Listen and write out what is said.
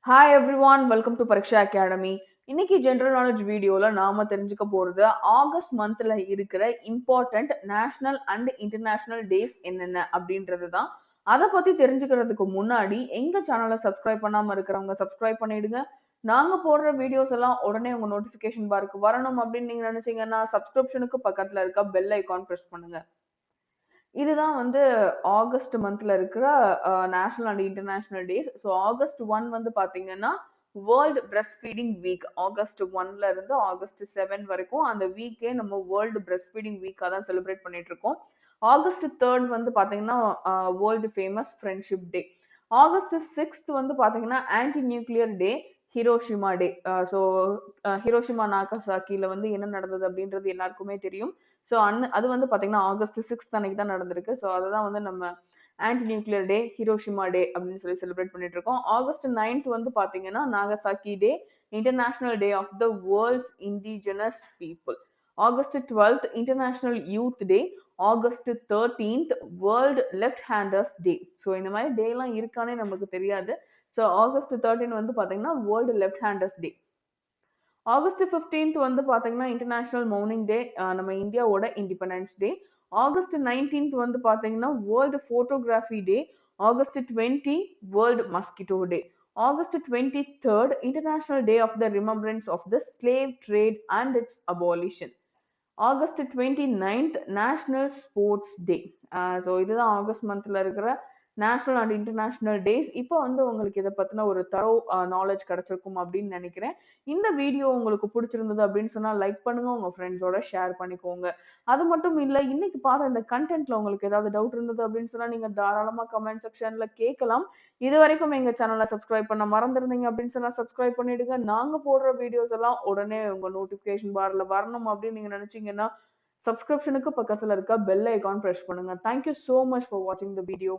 Hi everyone, welcome to Pariksha Academy. இன்னைக்கு general knowledge வீடியோல நாம தெரிஞ்சுக்க போறது ஆகஸ்ட் மந்த்ல இருக்கிற important national and international days என்னென்ன அப்படின்றது தான். அதை பத்தி தெரிஞ்சுக்கிறதுக்கு முன்னாடி எங்க சேனலை சப்ஸ்கிரைப் பண்ணாம இருக்கிறவங்க சப்ஸ்கிரைப் பண்ணிடுங்க. நாங்க போடுற வீடியோஸ் எல்லாம் உடனே உங்க நோட்டிபிகேஷன் பாருக்கு வரணும் அப்படின்னு நீங்க நினைச்சீங்கன்னா சப்ஸ்கிரிப்ஷனுக்கு பக்கத்துல இருக்க பெல் ஐகான் பிரஸ் பண்ணுங்க. இதுதான் வந்து ஆகஸ்ட் மந்த்ல இருக்கிற national and international days. So August 1 வந்து பாத்தீங்கன்னா world breast feeding week. August 1ல இருந்து ஆகஸ்ட் 7 வரைக்கும் அந்த வீக்கே நம்ம வேர்ல்டு பிரஸ்ட் ஃபீடிங் வீக்கா தான் செலிப்ரேட் பண்ணிட்டு இருக்கோம். ஆகஸ்ட் 3 வந்து பாத்தீங்கன்னா world famous friendship day. August 6 வந்து பாத்தீங்கன்னா ஆன்டி நியூக்ளியர் டே, ஹிரோஷிமா டே. ஸோ ஹிரோஷிமா நாகசாக்கில வந்து என்ன நடந்தது அப்படின்றது எல்லாருக்குமே தெரியும். ஸோ அது வந்து பாத்தீங்கன்னா ஆகஸ்ட் 6 அன்னைக்கு தான் நடந்திருக்கு. ஸோ அதை தான் வந்து நம்ம anti nuclear day, Hiroshima day அப்படின்னு சொல்லி செலிப்ரேட் பண்ணிட்டு இருக்கோம். ஆகஸ்ட் 9 வந்து பாத்தீங்கன்னா Nagasaki day, international day of the world's indigenous people. August 12 international youth day, August 13 world left handers day. So இந்த மாதிரி டே எல்லாம் இருக்கானே நமக்கு தெரியாது. ஸோ ஆகஸ்ட் 13 வந்து பாத்தீங்கன்னா வேர்ல்டு லெஃப்ட் ஹேண்டர்ஸ் டே. ஆகஸ்ட் 15 வந்து பாத்தீங்கன்னா இன்டர்நேஷனல் மௌனிங் டே, நம்ம இந்தியாவோட இண்டிபெண்டன்ஸ் டே. ஆகஸ்ட் 19 வந்து பாத்தீங்கன்னா world photography day. August 20 world mosquito day. August 23 international day of the remembrance of the slave trade and its abolition. August 29th national sports day. So இதுதான் August மந்த்ல இருக்கிற national and international days. இப்போ வந்து உங்களுக்கு இதை பத்தின ஒரு தரோ நாலேஜ் கிடைச்சிருக்கும் அப்படின்னு நினைக்கிறேன். இந்த வீடியோ உங்களுக்கு பிடிச்சிருந்தது அப்படின்னு சொன்னா லைக் பண்ணுங்க, உங்க ஃப்ரெண்ட்ஸோட ஷேர் பண்ணிக்கோங்க. அது மட்டும் இல்ல, இன்னைக்கு பார்த்த இந்த கண்டென்ட்ல உங்களுக்கு ஏதாவது டவுட் இருந்தது அப்படின்னு சொன்னா நீங்க தாராளமா கமெண்ட் செக்ஷன்ல கேட்கலாம். இது வரைக்கும் எங்க சேனலை சப்ஸ்கிரைப் பண்ண மறந்துருந்தீங்க அப்படின்னு சொன்னா சப்ஸ்கிரைப் பண்ணிடுங்க. நாங்க போடுற வீடியோஸ் எல்லாம் உடனே உங்க நோட்டிபிகேஷன் பார்ல வரணும் அப்படின்னு நீங்க நினைச்சீங்கன்னா சப்ஸ்கிரிப்ஷனுக்கு பக்கத்துல இருக்க பெல் ஐகான் பிரஸ் பண்ணுங்க. Thank you so much for watching the video.